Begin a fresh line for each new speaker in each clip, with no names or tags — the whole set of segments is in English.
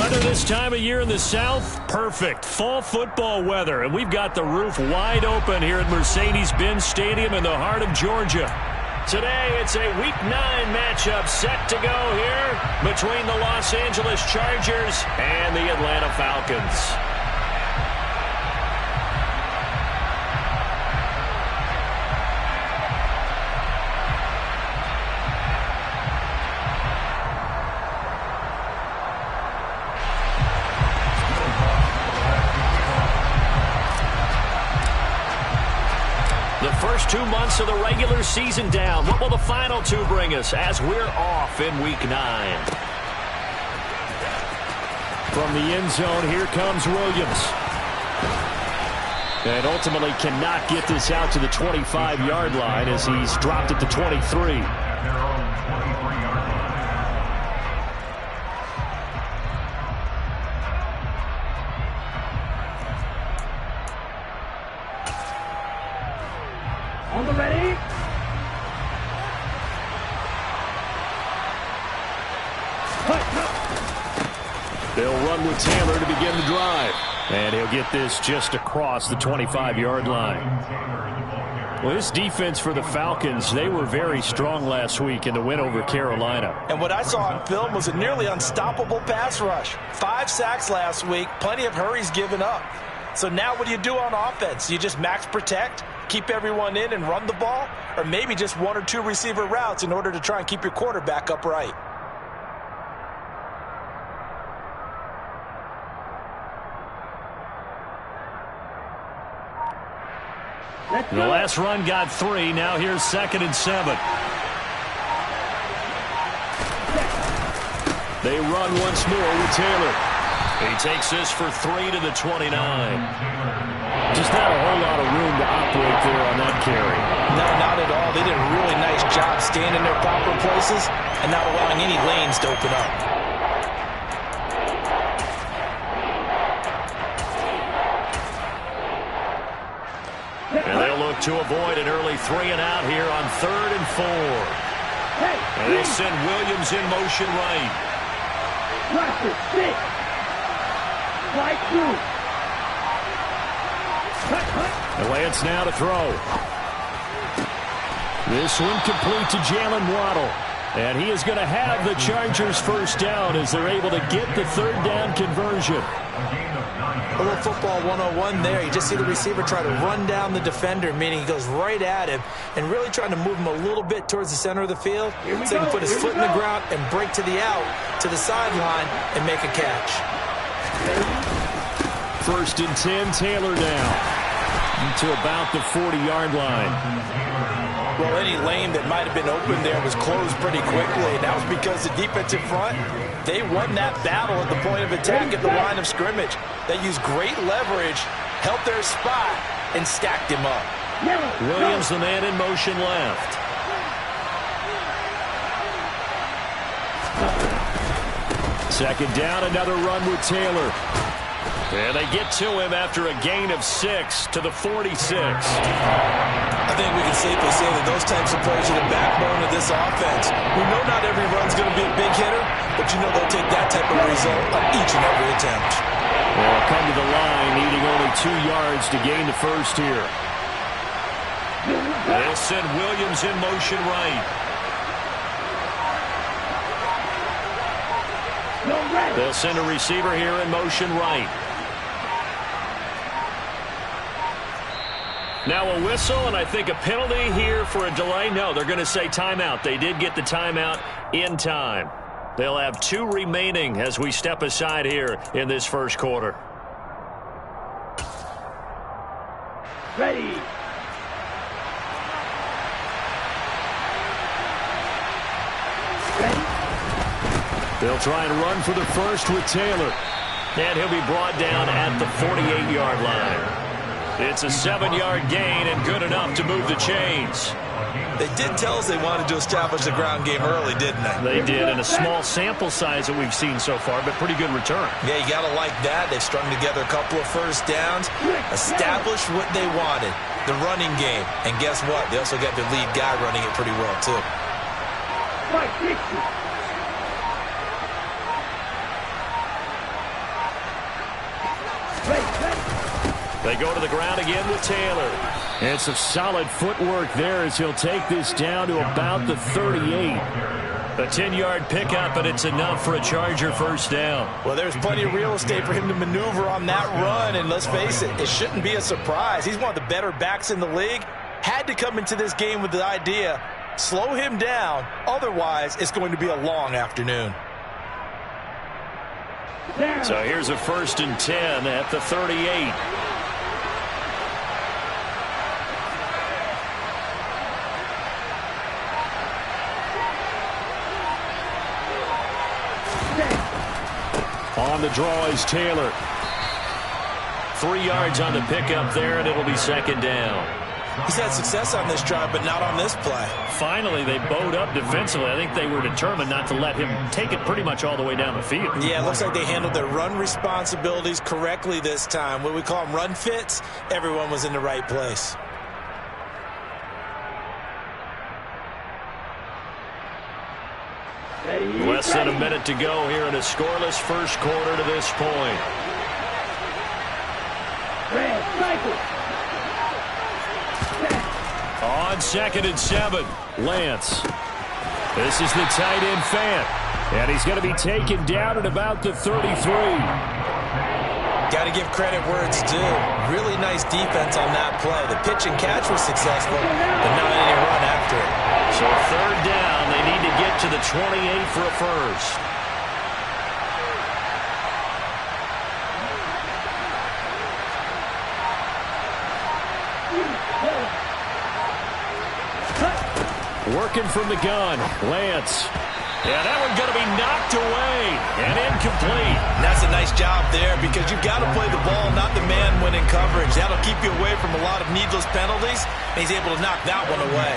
Weather this time of year in the South, perfect. Fall football weather, and we've got the roof wide open here at Mercedes-Benz Stadium in the heart of Georgia. Today, it's a Week 9 matchup set to go here between the Los Angeles Chargers and the Atlanta Falcons. First 2 months of the regular season down. What will the final 2 bring us as we're off in Week 9? From the end zone, here comes Williams. And ultimately cannot get this out to the 25-yard line as he's dropped at the 23. They'll run with Taylor to begin the drive. And he'll get this just across the 25-yard line. Well, this defense for the Falcons, they were very strong last week in the win over Carolina.
And what I saw on film was a nearly unstoppable pass rush. 5 sacks last week, plenty of hurries given up. So now what do you do on offense? You just max protect, keep everyone in and run the ball, or maybe just 1 or 2 receiver routes in order to try and keep your quarterback upright.
The last run got 3. Now here's 2nd and 7. They run once more with Taylor. He takes this for 3 to the 29. Just not a whole lot of room to operate there on that carry.
No, not at all. They did a really nice job staying in their proper places and not allowing any lanes to open up.
And they'll look to avoid an early 3 and out here on 3rd and 4. And they'll send Williams in motion right. The Lance now to throw. This one complete to Jalen Waddle. And he is going to have the Chargers first down as they're able to get the 3rd down conversion.
A little football 101 there. You just see the receiver try to run down the defender, meaning he goes right at him and really trying to move him a little bit towards the center of the field so he can put his foot in the ground and break to the out, to the sideline, and make a catch.
1st and 10, Taylor down to about the 40-yard line.
Well, any lane that might have been open there was closed pretty quickly, and that was because the defensive front, they won that battle at the point of attack at the line of scrimmage. They used great leverage, held their spot, and stacked him up.
Williams, the man in motion left. Second down, another run with Taylor. And they get to him after a gain of 6 to the 46.
I think we can safely say that those types of plays are the backbone of this offense. We know not every run's going to be a big hitter, but you know they'll take that type of result on each and every attempt.
Well, come to the line, needing only 2 yards to gain the first here. They'll send Williams in motion right. They'll send a receiver here in motion right. Now a whistle, and I think a penalty here for a delay. No, they're going to say timeout. They did get the timeout in time. They'll have 2 remaining as we step aside here in this first quarter.
Ready.
They'll try and run for the first with Taylor. And he'll be brought down at the 48-yard line. It's a 7-yard gain and good enough to move the chains.
They did tell us they wanted to establish the ground game early, didn't they?
They did, in a small sample size that we've seen so far, but pretty good return.
Yeah, you got to like that. They've strung together a couple of first downs, established what they wanted, the running game. And guess what? They also got their lead guy running it pretty well, too.
They go to the ground again with Taylor. And some solid footwork there as he'll take this down to about the 38. A 10-yard pickup, and it's enough for a Charger first down.
Well, there's plenty of real estate for him to maneuver on that run, and let's face it, it shouldn't be a surprise. He's one of the better backs in the league. Had to come into this game with the idea, slow him down, otherwise it's going to be a long afternoon.
So here's a 1st and 10 at the 38. On the draw is Taylor. 3 yards on the pickup there, and it'll be 2nd down.
He's had success on this drive, but not on this play.
Finally, they bowed up defensively. I think they were determined not to let him take it pretty much all the way down the field.
Yeah, it looks like they handled their run responsibilities correctly this time. What we call them run fits, everyone was in the right place.
Less than a minute to go here in a scoreless first quarter to this point. On 2nd and 7, Lance. This is the tight end Fant. And he's going to be taken down at about the 33.
Got to give credit where it's due. Really nice defense on that play. The pitch and catch was successful, but not any run after it.
So 3rd down, they need to get to the 28 for a first. Working from the gun, Lance. Yeah, that one's going to be knocked away and incomplete.
And that's a nice job there because you've got to play the ball, not the man when in coverage. That'll keep you away from a lot of needless penalties, and he's able to knock that one away.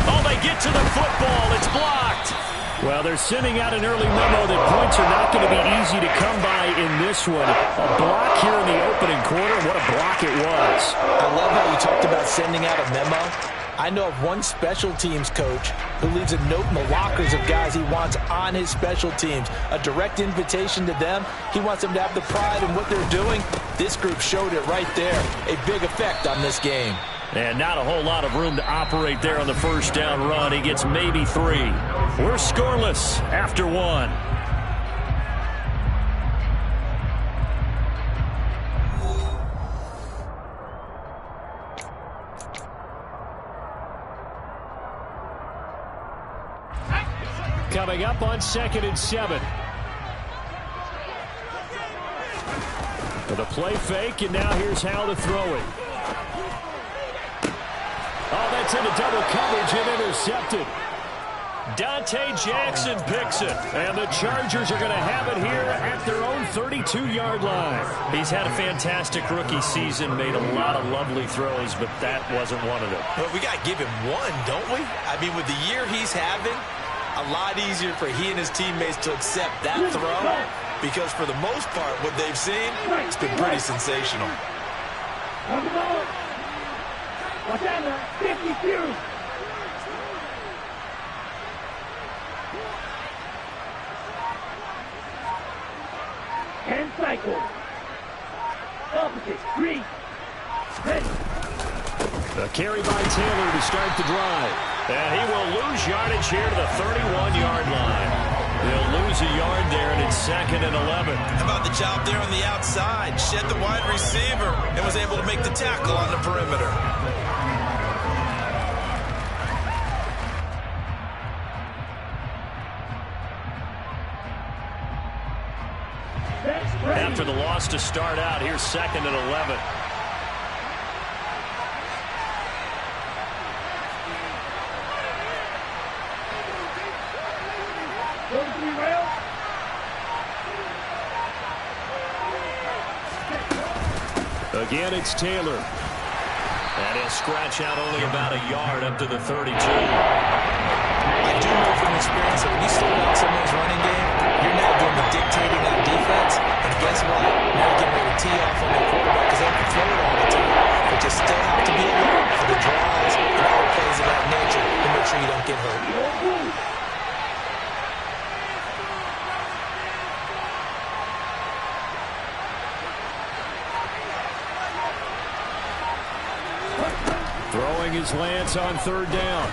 Oh, they get to the football. It's blocked. Well, they're sending out an early memo that points are not going to be easy to come by in this one. A block here in the opening quarter. What a block it was.
I love how you talked about sending out a memo. I know of one special teams coach who leaves a note in the lockers of guys he wants on his special teams. A direct invitation to them. He wants them to have the pride in what they're doing. This group showed it right there. A big effect on this game.
And not a whole lot of room to operate there on the first down run. He gets maybe 3. We're scoreless after 1. Coming up on 2nd and 7. With a play fake, and now here's how to throw it. Oh, that's into double coverage and intercepted. Dante Jackson picks it, and the Chargers are going to have it here at their own 32-yard line. He's had a fantastic rookie season, made a lot of lovely throws, but that wasn't one of them.
But we got to give him one, don't we? I mean, with the year he's having, a lot easier for he and his teammates to accept that throw because for the most part, what they've seen, it's been pretty sensational.
Watch out now, 52. And cycle. Opposite, 3. Ready.
A carry by Taylor to start the drive. And he will lose yardage here to the 31-yard line. They'll lose a yard there, and it's 2nd and 11.
How about the job there on the outside? Shed the wide receiver and was able to make the tackle on the perimeter.
After the loss to start out, here's 2nd and 11. Again, it's Taylor. And he'll scratch out only about a yard up to the 32.
I do know from experience that when you slow down someone's running game, you're now doing the dictating on defense. And guess what? Now you're getting ready to tee off on their quarterback because they have to throw it all the time. But you still have to be alert for the draws and other plays of that nature to make sure you don't get hurt.
Throwing his Lance on third down.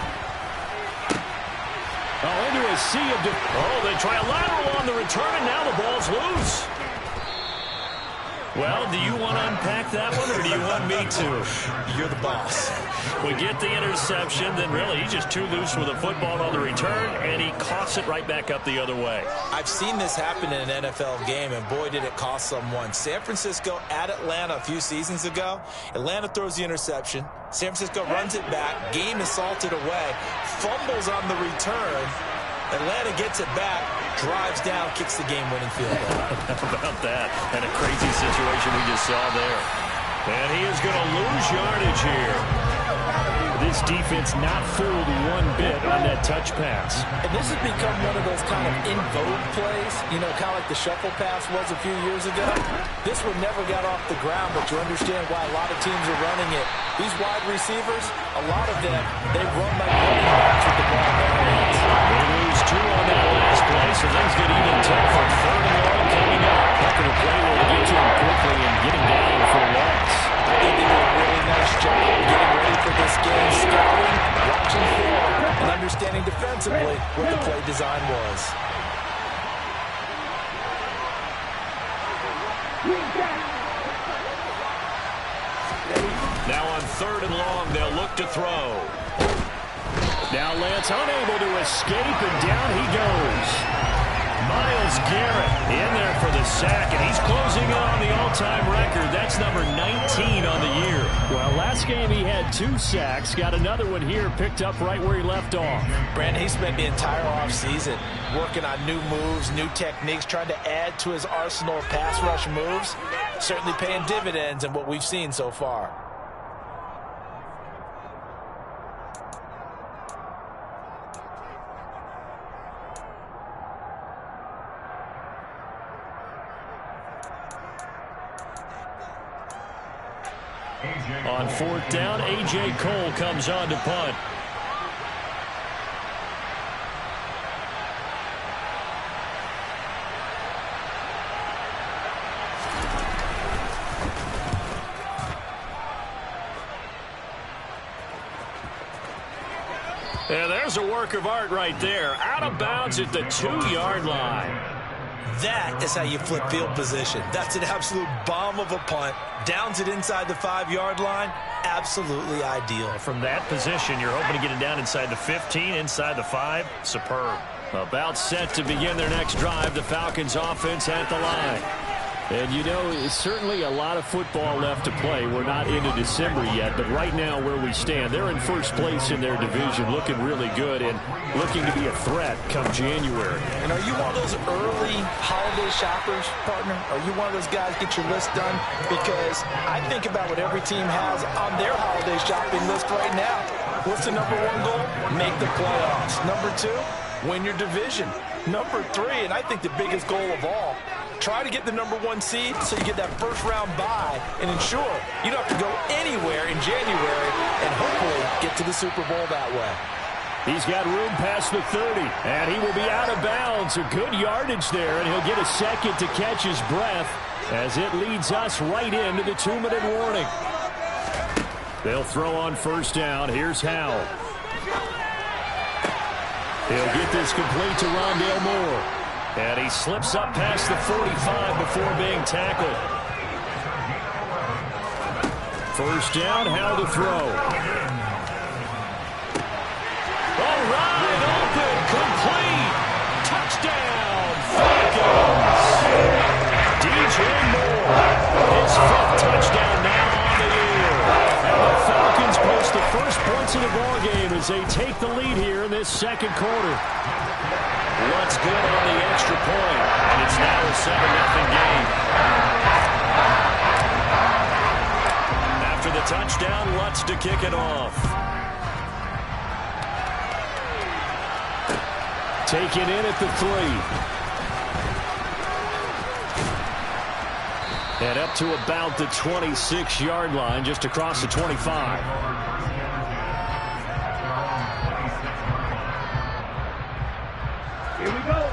Oh, into a sea of... they try a lateral on the return, and now the ball's loose. Well, do you want to unpack that one, or do you want me to?
You're the boss.
We get the interception, then really he's just too loose with a football on the return, and he coughs it right back up the other way.
I've seen this happen in an NFL game, and boy, did it cost someone. San Francisco at Atlanta a few seasons ago. Atlanta throws the interception. San Francisco runs it back. Game is salted away. Fumbles on the return. Atlanta gets it back, drives down, kicks the game-winning field goal.
How about that? And a crazy situation we just saw there. And he is going to lose yardage here. This defense not fooled one bit on that touch pass.
And this has become one of those kind of in vogue plays, you know, kind of like the shuffle pass was a few years ago. This one never got off the ground, but you understand why a lot of teams are running it. These wide receivers, a lot of them, they run like running backs with the ball in their hands.
They lose two on that last play, so things get even tougher. Third and long coming up. Heck of a play will get to him quickly and get him down for a loss.
I think they did a really nice job getting ready for this game, scouting, watching film, and understanding defensively what the play design was.
Now on third and long, they'll look to throw. Now Lance unable to escape, and down he goes. Myles Garrett in there for the sack, and he's closing in on the all-time record. That's number 19 on the year. Well, last game he had 2 sacks. Got another one here, picked up right where he left off.
Brandon, he spent the entire offseason working on new moves, new techniques, trying to add to his arsenal of pass rush moves. Certainly paying dividends in what we've seen so far.
On fourth down, A.J. Cole comes on to punt. Yeah, there's a work of art right there. Out of bounds at the 2-yard line.
That is how you flip field position. That's an absolute bomb of a punt. Downs it inside the 5-yard line. Absolutely ideal.
From that position, you're hoping to get it down inside the 15, inside the 5. Superb. About set to begin their next drive. The Falcons offense at the line. And, you know, it's certainly a lot of football left to play. We're not into December yet, but right now where we stand, they're in first place in their division, looking really good and looking to be a threat come January.
And are you one of those early holiday shoppers, partner? Are you one of those guys get your list done? Because I think about what every team has on their holiday shopping list right now. What's the number 1 goal? Make the playoffs. Number 2, win your division. Number 3, and I think the biggest goal of all, try to get the number 1 seed so you get that first-round bye and ensure you don't have to go anywhere in January and hopefully get to the Super Bowl that way.
He's got room past the 30, and he will be out of bounds. A good yardage there, and he'll get a second to catch his breath as it leads us right into the 2-minute warning. They'll throw on first down. Here's Howell. He'll get this complete to Rondale Moore. And he slips up past the 45 before being tackled. First down, how to throw. All right, open, complete. Touchdown, Falcons. DJ Moore, his 5th touchdown now on the year. And the Falcons post the first points of the ballgame as they take the lead here in this second quarter. What's good on the extra point, and it's now a 7-0 game. After the touchdown, Lutz to kick it off. Taken in at the 3. And up to about the 26-yard line, just across the 25.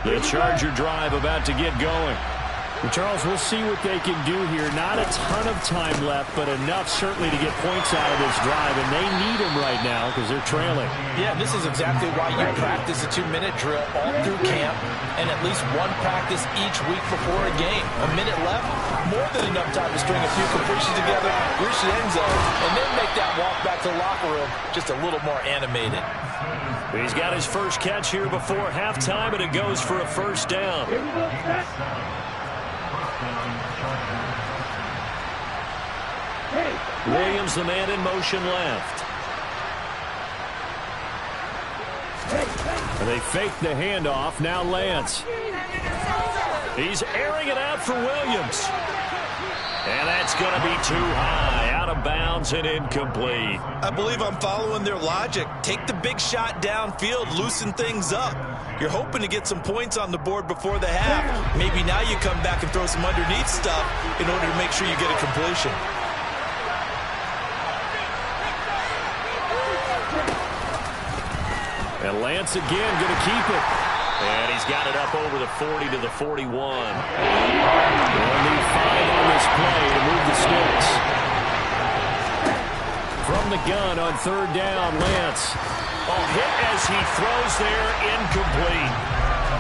The Charger drive about to get going. Well, Charles, we'll see what they can do here. Not a ton of time left, but enough certainly to get points out of this drive, and they need them right now because they're trailing.
Yeah, this is exactly why you practice a 2-minute drill all through camp and at least one practice each week before a game. A minute left, more than enough time to string a few completions together, reach the end zone, and then make that walk back to the locker room just a little more animated.
He's got his first catch here before halftime, and it goes for a first down.
Here we go, set.
Williams, the man in motion left. And they fake the handoff. Now Lance. He's airing it out for Williams. And that's going to be too high. Out of bounds and incomplete.
I believe I'm following their logic. Take the big shot downfield, loosen things up. You're hoping to get some points on the board before the half. Maybe now you come back and throw some underneath stuff in order to make sure you get a completion.
And Lance again going to keep it. And he's got it up over the 40 to the 41. They'll need 5 on this play to move the sticks. From the gun on third down, Lance. Hit as he throws there, incomplete.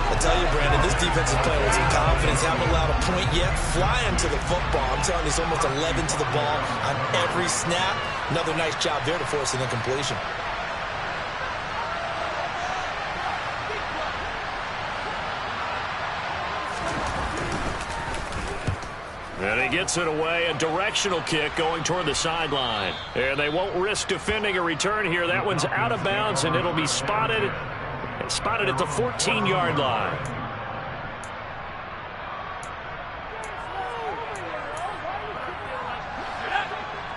I tell you, Brandon, this defense is playing with some confidence. Haven't allowed a point yet. Flying to the football. I'm telling you, it's almost 11 to the ball on every snap. Another nice job there to force an incompletion.
And he gets it away, a directional kick going toward the sideline. And they won't risk defending a return here. That one's out of bounds, and it'll be spotted at the 14-yard line.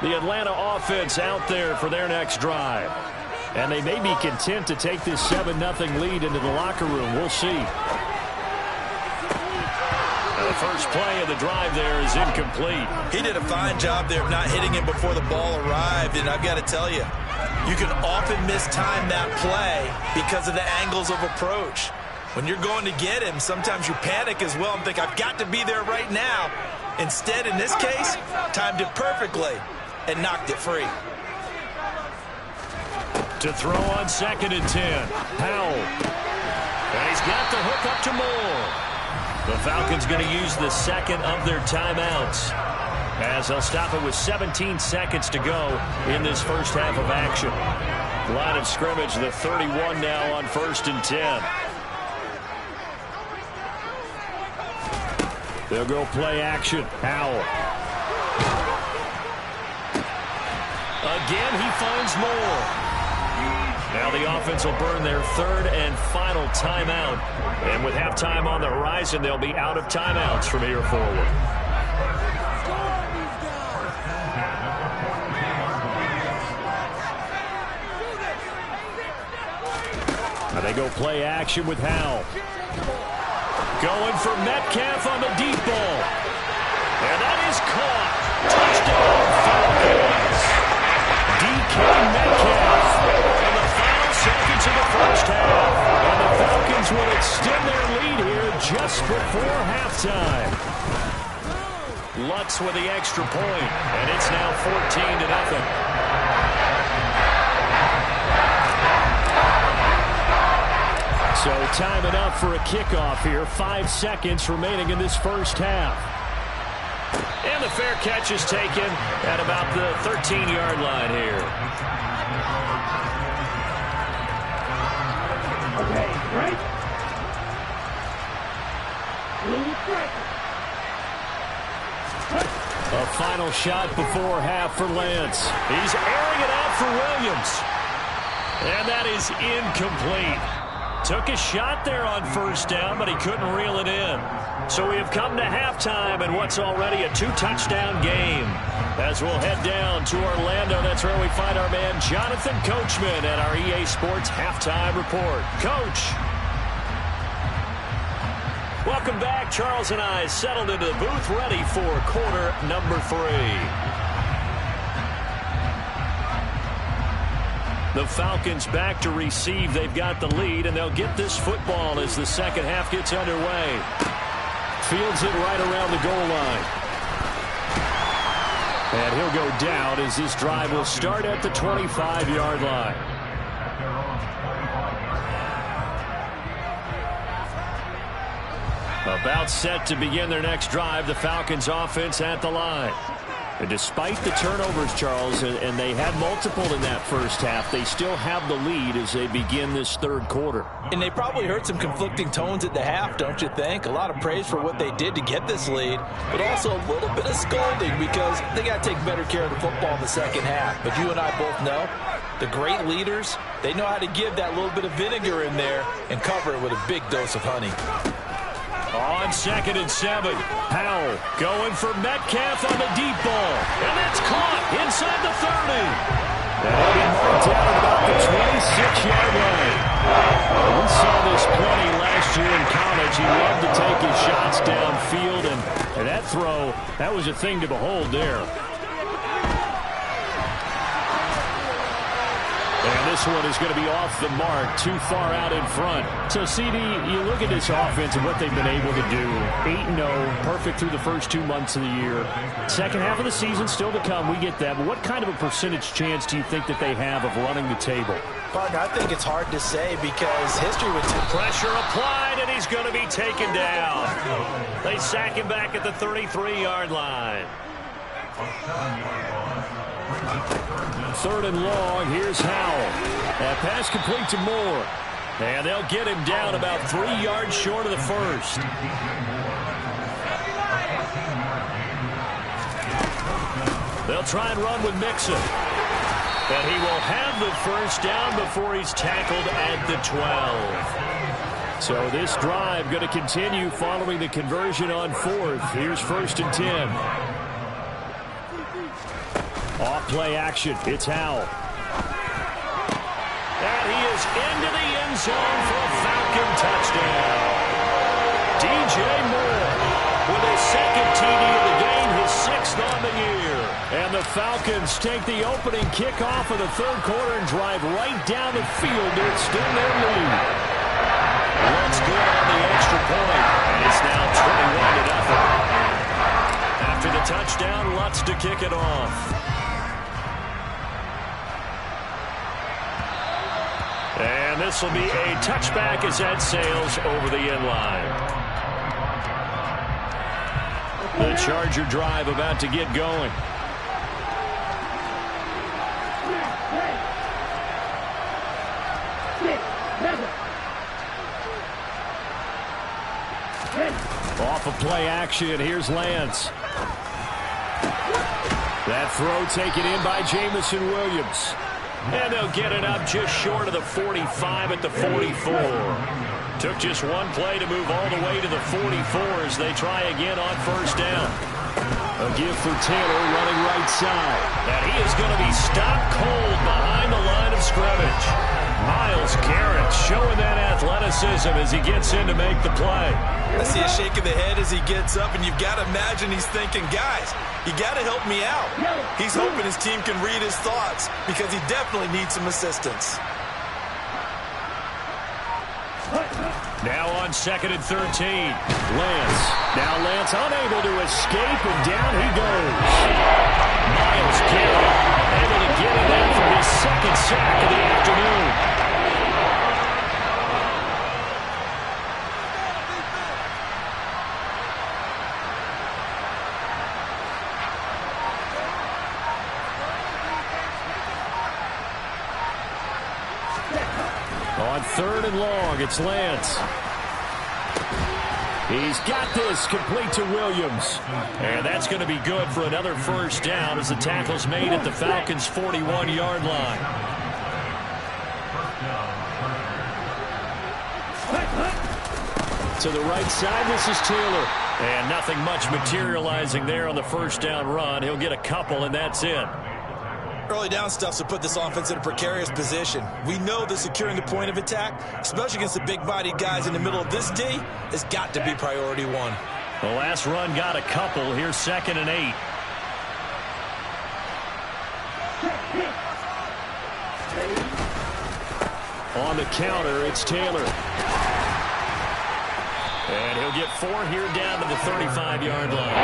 The Atlanta offense out there for their next drive. And they may be content to take this 7-0 lead into the locker room. We'll see. The first play of the drive there is incomplete.
He did a fine job there of not hitting him before the ball arrived, and I've got to tell you, you can often mistime that play because of the angles of approach. When you're going to get him, sometimes you panic as well and think, I've got to be there right now. Instead, in this case, timed it perfectly and knocked it free.
To throw on 2nd and 10, Howell. And he's got the hook up to Moore. The Falcons going to use the second of their timeouts as they'll stop it with 17 seconds to go in this first half of action. Line of scrimmage, the 31 now on 1st and 10. They'll go play action. Howell. Again, he finds Moore. Now the offense will burn their 3rd and final timeout. And with halftime on the horizon, they'll be out of timeouts from here forward. Now they go play action with Howell. Going for Metcalf on the deep ball. And that is caught. Touchdown, Falcons. DK Metcalf. In the final seconds of the first half. And the Falcons will extend their lead here just before halftime. Lutz with the extra point. And it's now 14-0. So time enough for a kickoff here. 5 seconds remaining in this first half. And the fair catch is taken at about the 13-yard line here.
Okay, right?
A final shot before half for Lance. He's airing it out for Williams. And that is incomplete. Took a shot there on first down, but he couldn't reel it in. So we have come to halftime in what's already a 2-touchdown game. As we'll head down to Orlando, that's where we find our man Jonathan Coachman at our EA Sports Halftime Report. Coach. Welcome back. Charles and I settled into the booth, ready for quarter number 3. The Falcons back to receive. They've got the lead, and they'll get this football as the second half gets underway. fields it right around the goal line. And he'll go down as this drive will start at the 25-yard line. About set to begin their next drive, the Falcons offense at the line. And despite the turnovers, Charles, and they had multiple in that first half, they still have the lead as they begin this third quarter.
And they probably heard some conflicting tones at the half, don't you think? A lot of praise for what they did to get this lead, but also a little bit of scolding because they got to take better care of the football in the second half. But you and I both know the great leaders, they know how to give that little bit of vinegar in there and cover it with a big dose of honey.
On 2nd and 7, Howell going for Metcalf on the deep ball. And that's caught inside the 30. That'll be marked down at about the 26-yard line. We saw this plenty last year in college. He loved to take his shots downfield, and that throw, that was a thing to behold there. And this one is going to be off the mark, too far out in front. So, CD, you look at this offense and what they've been able to do. 8-0, perfect through the first 2 months of the year. Second half of the season still to come. We get that. But what kind of a percentage chance do you think that they have of running the table?
Partner, I think it's hard to say because history would tell.
Pressure applied, and he's going to be taken down. They sack him back at the 33-yard line. 3rd and long. Here's Howell. That pass complete to Moore. And they'll get him down about 3 yards short of the first. They'll try and run with Mixon. And he will have the first down before he's tackled at the 12. So this drive going to continue following the conversion on 4th. Here's 1st and 10. Off play action. It's Howell. And he is into the end zone for a Falcon touchdown. DJ Moore with his 2nd TD of the game, his 6th on the year. And the Falcons take the opening kickoff of the third quarter and drive right down the field to extend their lead. Looks good on the extra point, and it's now 21-0. After the touchdown, Lutz to kick it off. And this will be a touchback as that sails over the end line. The Charger drive about to get going. Off of play action, here's Lance. That throw taken in by Jamison Williams. And they'll get it up just short of the 45 at the 44. Took just one play to move all the way to the 44 as they try again on first down. A give for Taylor running right side. And he is going to be stopped cold behind the line of scrimmage. Myles Garrett showing that athleticism as he gets in to make the play.
I see a shake of the head as he gets up, and you've got to imagine he's thinking, guys, you got to help me out. He's hoping his team can read his thoughts because he definitely needs some assistance.
Now on 2nd and 13, Lance. Now Lance unable to escape, and down he goes. Myles Garrett able to get him in for his 2nd sack of the afternoon. On 3rd and long, it's Lance. He's got this complete to Williams. And that's going to be good for another first down as the tackle's made at the Falcons' 41-yard line. To the right side, this is Taylor. And nothing much materializing there on the first down run. He'll get a couple, and that's it.
Early down stuff's to put this offense in a precarious position. We know that securing the point of attack, especially against the big-bodied guys in the middle of this D, has got to be priority one.
The last run got a couple. Here's 2nd and 8. On the counter, it's Taylor. And he'll get 4 here down to the 35-yard line.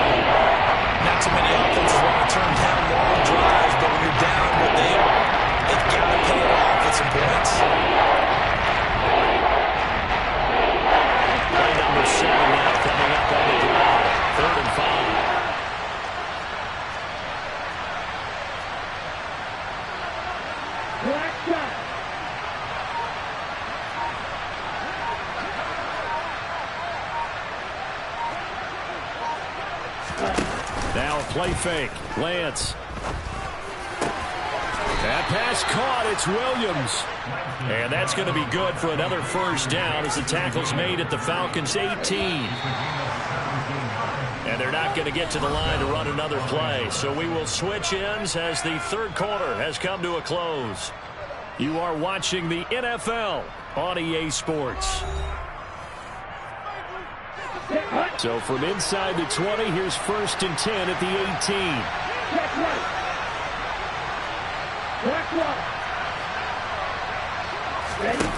Not too many offenses want to turn down long drives, but when you're down what they are, they've got to pay it off with some points.
Play number 7 now coming up on the drive. 3rd and 5. Now a play fake. Lance. That pass caught. It's Williams. And that's going to be good for another first down as the tackle's made at the Falcons' 18. And they're not going to get to the line to run another play. So we will switch ends as the third quarter has come to a close. You are watching the NFL on EA Sports. So from inside the 20, here's 1st and 10 at the 18.
Check right. Black one. Ready?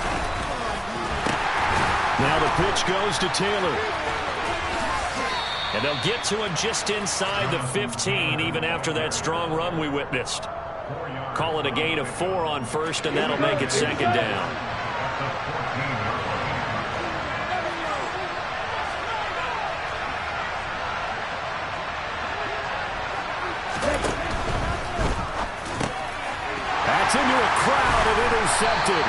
Now the pitch goes to Taylor. And they'll get to him just inside the 15, even after that strong run we witnessed. Call it a gain of 4 on 1st, and that'll make it 2nd down. That's into a crowd and intercepted.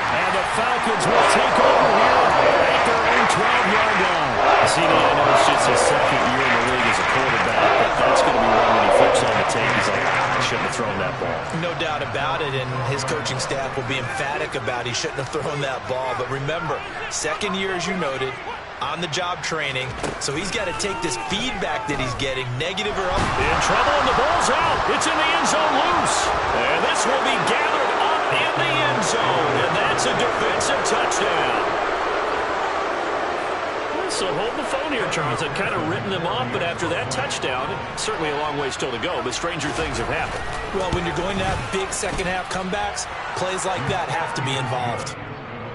And the Falcons will take over here at their own 12-yard line. See, I know it's just his 2nd year in the league as a quarterback, but that's going to be one when he flips on the tape. He's like, I shouldn't have thrown that ball.
No doubt about it, and his coaching staff will be emphatic about he shouldn't have thrown that ball. But remember, 2nd year, as you noted, on-the-job training, so he's got to take this feedback that he's getting, negative or up.
In trouble, and the ball's out. It's in the end zone loose. And this will be gathered up in the end zone, and that's a defensive touchdown. So hold the phone here, Charles. I'd kind of written them off, but after that touchdown, certainly a long way still to go, but stranger things have happened.
Well, when you're going to have big second-half comebacks, plays like that have to be involved.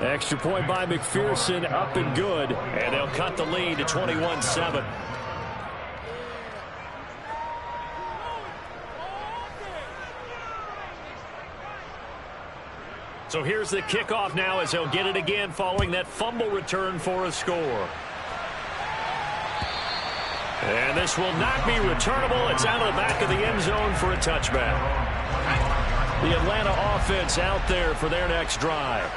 Extra point by McPherson, up and good, and they'll cut the lead to 21-7. So here's the kickoff now as they'll get it again following that fumble return for a score. And this will not be returnable. It's out of the back of the end zone for a touchback. The Atlanta offense out there for their next drive.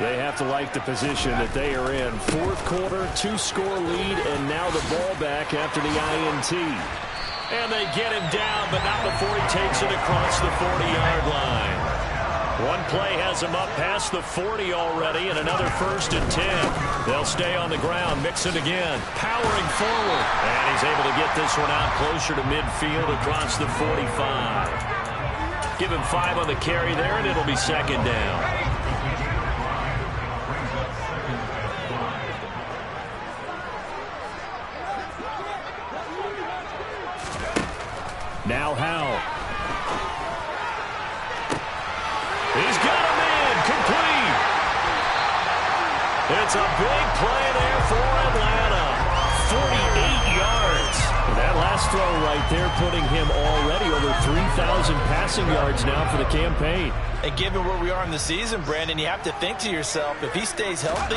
They have to like the position that they are in. 4th quarter, 2-score lead, and now the ball back after the INT. And they get him down, but not before he takes it across the 40-yard line. One play has him up past the 40 already, and another 1st and 10. They'll stay on the ground, mix it again, powering forward. And he's able to get this one out closer to midfield across the 45. Give him 5 on the carry there, and it'll be 2nd down. Now Howell. He's got him in, complete. It's a big play there for Atlanta. 48 yards. And that last throw right there putting him already over 3,000 passing yards now for the campaign.
And given where we are in the season, Brandon, you have to think to yourself, if he stays healthy,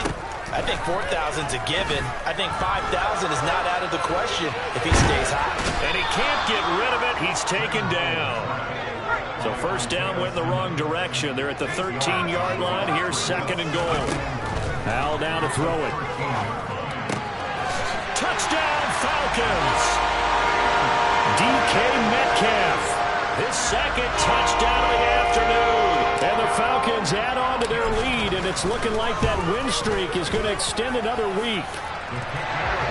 I think 4,000's a given. I think 5,000 is not out of the question if he stays hot.
And he can't get rid of it. He's taken down. So 1st down went in the wrong direction. They're at the 13-yard line. Here's 2nd and goal. Howell down to throw it. Touchdown, Falcons. DK Metcalf. His 2nd touchdown of the afternoon. And the Falcons add on to their lead, and it's looking like that win streak is going to extend another week.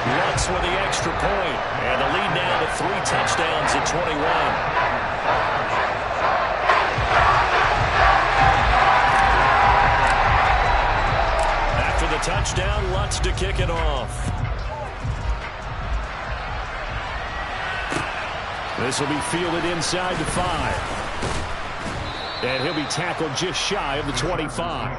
Lutz with the extra point, and the lead now to 3 touchdowns at 21. The touchdown, Lutz to kick it off. This will be fielded inside the 5. And he'll be tackled just shy of the 25.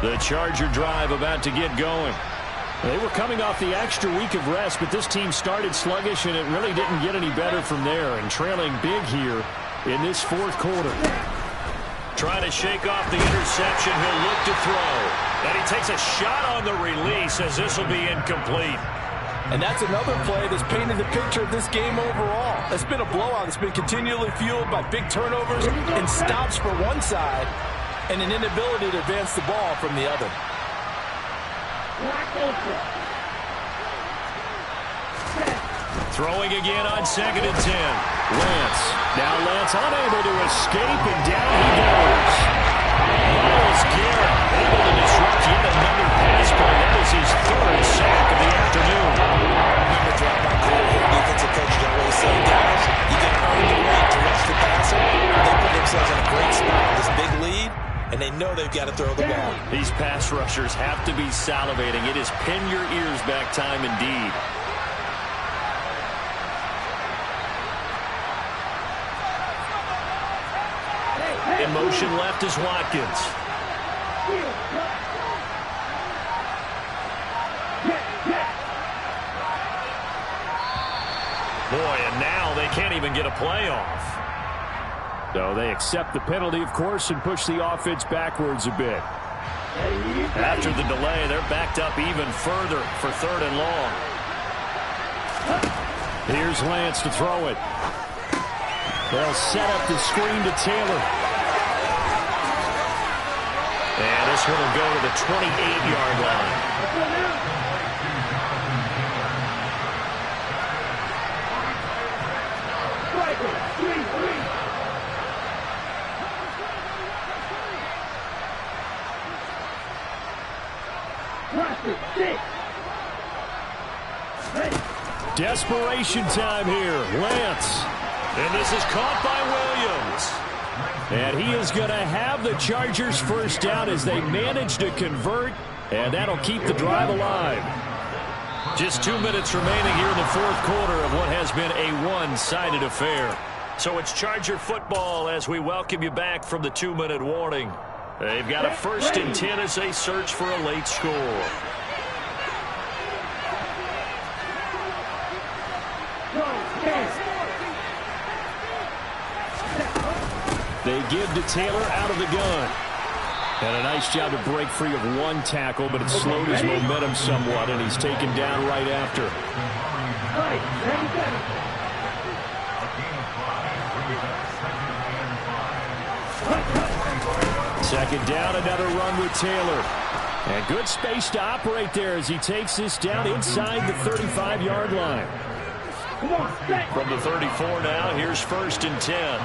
The Charger drive about to get going. They were coming off the extra week of rest, but this team started sluggish, and it really didn't get any better from there, and trailing big here in this fourth quarter. Trying to shake off the interception. He'll look to throw. And he takes a shot on the release as this will be incomplete.
And that's another play that's painted the picture of this game overall. It's been a blowout. It's been continually fueled by big turnovers and stops for one side and an inability to advance the ball from the other.
Throwing again on 2nd and 10. Lance. Now Lance unable to escape, and down he goes. Myles Garrett able to disrupt yet another pass play. That is his 3rd sack of the afternoon.
Remember, drop by coordinator, defensive coaches always say, guys, you got to earn the right to rush the passer. They put themselves in a great spot with this big lead, and they know they've got to throw the ball.
These pass rushers have to be salivating. It is pin your ears back time indeed. In motion left is Watkins. Boy, and now they can't even get a play off. So they accept the penalty, of course, and push the offense backwards a bit. After the delay, they're backed up even further for 3rd and long. Here's Lance to throw it. They'll set up the screen to Taylor. And this one will go to the 28-yard line. Desperation time here. Lance. And this is caught by Williams. And he is going to have the Chargers first down as they manage to convert, and that'll keep the drive alive. Just 2 minutes remaining here in the fourth quarter of what has been a one-sided affair. So it's Charger football as we welcome you back from the 2-minute warning. They've got a 1st and 10 as they search for a late score. They give to Taylor out of the gun. And a nice job to break free of one tackle, but it slowed his momentum somewhat, and he's taken down right after. Second down, another run with Taylor. And good space to operate there as he takes this down inside the 35-yard line. From the 34 now, here's 1st and 10.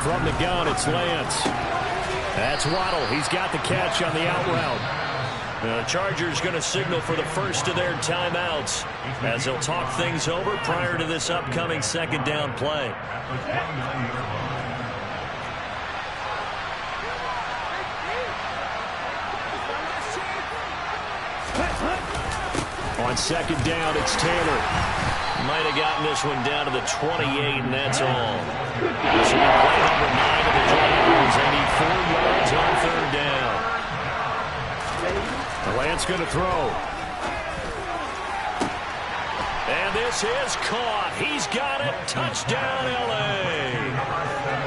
From the gun, it's Lance. That's Waddle. He's got the catch on the out route. The Chargers going to signal for the first of their timeouts as they'll talk things over prior to this upcoming 2nd down play. On 2nd down, it's Taylor. Might have gotten this one down to the 28, and that's all. This will be play number 9 of the Dragons. They need 4 yards on 3rd down. Lance going to throw. And this is caught. He's got it. Touchdown, L.A.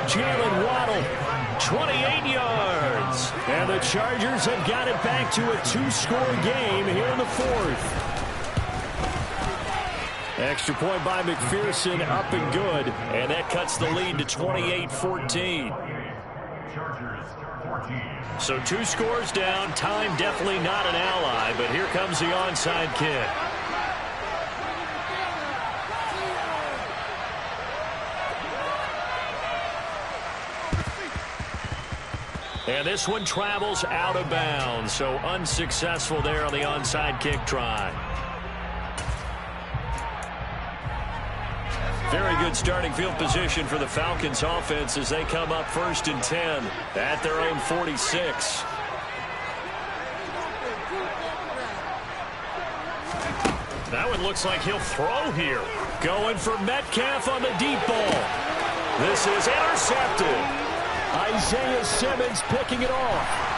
Jalen Waddle, 28 yards. And the Chargers have got it back to a 2-score game here in the 4th. Extra point by McPherson, up and good. And that cuts the lead to 28-14. So 2 scores down. Time definitely not an ally, but here comes the onside kick. And this one travels out of bounds, so unsuccessful there on the onside kick try. Very good starting field position for the Falcons offense as they come up 1st and 10 at their own 46. That one looks like he'll throw here. Going for Metcalf on the deep ball. This is intercepted. Isaiah Simmons picking it off.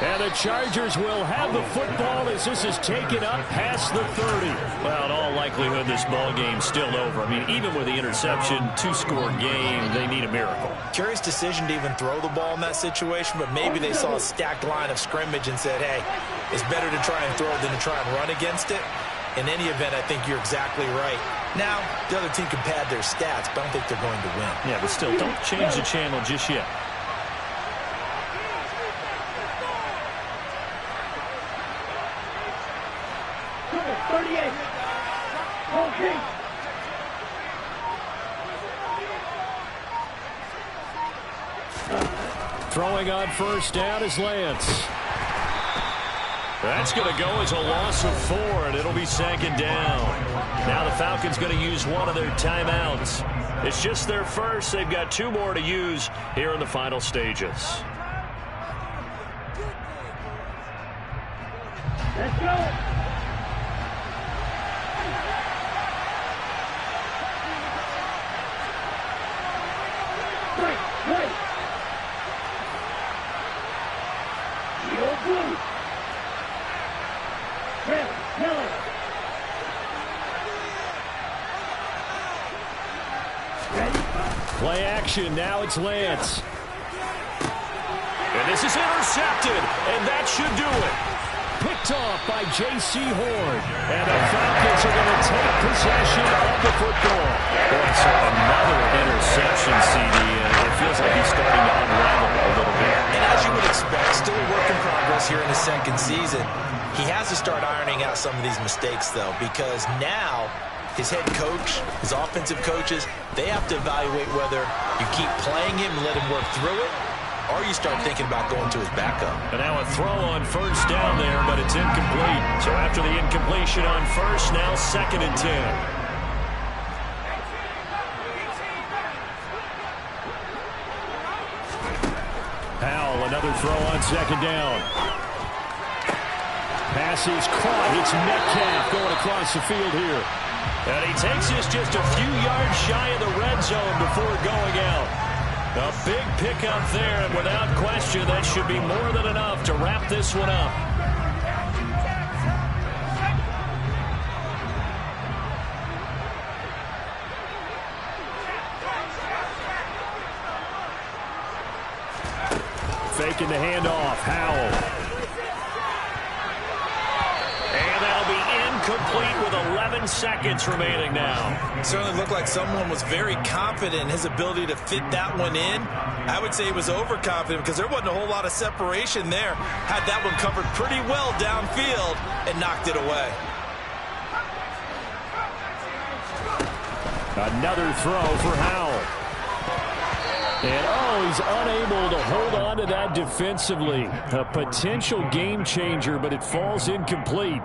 And the Chargers will have the football as this is taken up past the 30. Well, in all likelihood, this ball game's still over. I mean, even with the interception, two-score game, they need a miracle.
Curious decision to even throw the ball in that situation, but maybe they saw a stacked line of scrimmage and said, hey, it's better to try and throw than to try and run against it. In any event, I think you're exactly right. Now, the other team can pad their stats, but I don't think they're going to win.
Yeah, but still, don't change the channel just yet. Throwing on first down is Lance. That's going to go as a loss of 4, and it'll be second down. Now the Falcons going to use one of their timeouts. It's just their first. They've got 2 more to use here in the final stages.
Let's go.
Play action. Now it's Lance. And this is intercepted, and that should do it. Picked off by J.C. Horn. And the Falcons are going to take possession of the football. Boy, so another interception, CD, and it feels like he's starting to unravel a little bit.
And as you would expect, still a work in progress here in his second season. He has to start ironing out some of these mistakes, though, because now his head coach, his offensive coaches, they have to evaluate whether you keep playing him and let him work through it, or you start thinking about going to his backup.
And now a throw on first down there, but it's incomplete. So after the incompletion on first, now 2nd and 10. Powell, another throw on second down. Pass is caught. It's Metcalf going across the field here. And he takes this just a few yards shy of the red zone before going out. A big pickup there, and without question, that should be more than enough to wrap this one up. Faking the handoff. Howell. Complete with 11 seconds remaining now.
It certainly looked like someone was very confident in his ability to fit that one in. I would say he was overconfident because there wasn't a whole lot of separation there. Had that one covered pretty well downfield and knocked it away.
Another throw for Howell. And, he's unable to hold on to that defensively. A potential game changer, but it falls incomplete.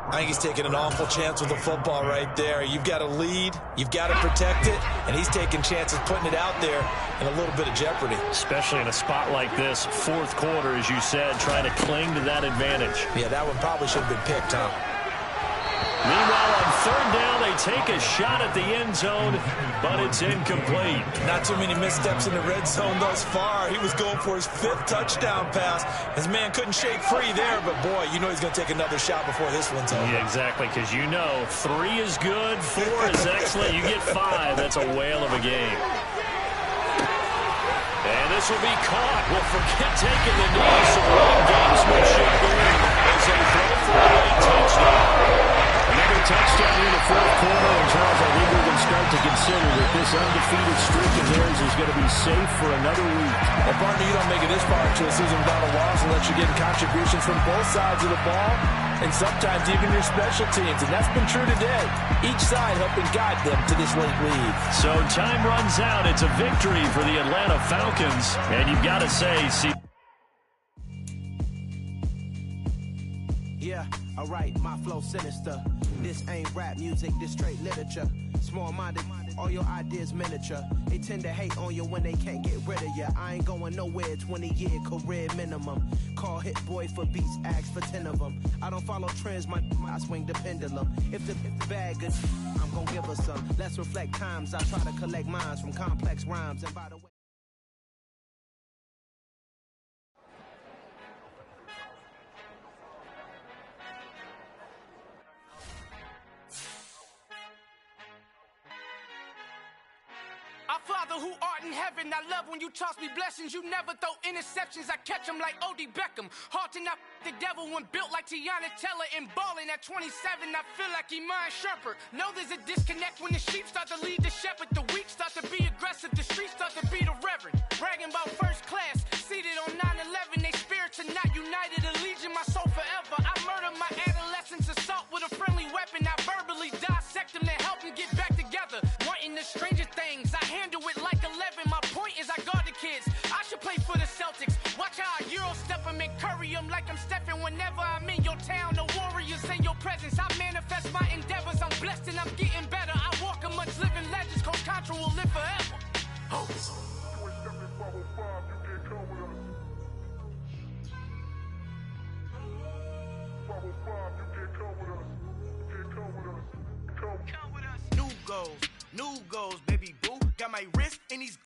I think he's taking an awful chance with the football right there. You've got to lead, you've got to protect it, and he's taking chances putting it out there in a little bit of jeopardy.
Especially in a spot like this, 4th quarter, as you said, trying to cling to that advantage.
Yeah, that one probably should have been picked, huh?
Meanwhile, on 3rd down, they take a shot at the end zone, but it's incomplete.
Not too many missteps in the red zone thus far. He was going for his 5th touchdown pass. His man couldn't shake free there, but boy, you know he's going to take another shot before this one's over.
Yeah, exactly, because you know 3 is good, 4 is excellent. You get 5, that's a whale of a game. And this will be caught. Well, forget taking the knee, so the gamesmanship going as they throw for a late touchdown. Another touchdown in the 4th quarter, and Charles, I think we can start to consider that this undefeated streak of theirs is going to be safe for another week.
Well, partner, you don't make it this far into a season without a loss unless you're getting contributions from both sides of the ball, and sometimes even your special teams, and that's been true today. Each side helping guide them to this late lead.
So time runs out. It's a victory for the Atlanta Falcons, and you've got to say,
Yeah, alright, my flow sinister. This ain't rap music, this straight literature. Small-minded, all your ideas miniature. They tend to hate on you when they can't get rid of you. I ain't going nowhere, 20-year career minimum. Call Hit Boy for beats, ask for 10 of them. I don't follow trends, I swing the pendulum. If the bag good, I'm gonna give her some. Let's reflect times, I try to collect minds from complex rhymes. And by the way,
art in heaven. I love when you toss me blessings. You never throw interceptions. I catch them like O.D. Beckham. Hard to not the devil when built like Tiana Teller and balling at 27. I feel like Iman Shumpert. Know there's a disconnect when the sheep start to lead the shepherd. The weak start to be aggressive. The streets start to be the reverend. Bragging about first class. Seated on 9/11. They spirits are not united. Allegiant my soul forever. I murdered my adolescence. Assault with a friendly weapon. I verbally dissect them to help them get back together. Wanting the stranger things. I handle it like 11. My point is I guard the kids. I should play for the Celtics. Watch how I Euro step them and curry them like I'm stepping whenever I'm in your town. The warriors in your presence. I manifest my endeavors. I'm blessed and I'm getting better. I walk amongst living legends. Coach Contra will live forever. Oh.
New goals, baby boo. Got my wrist in these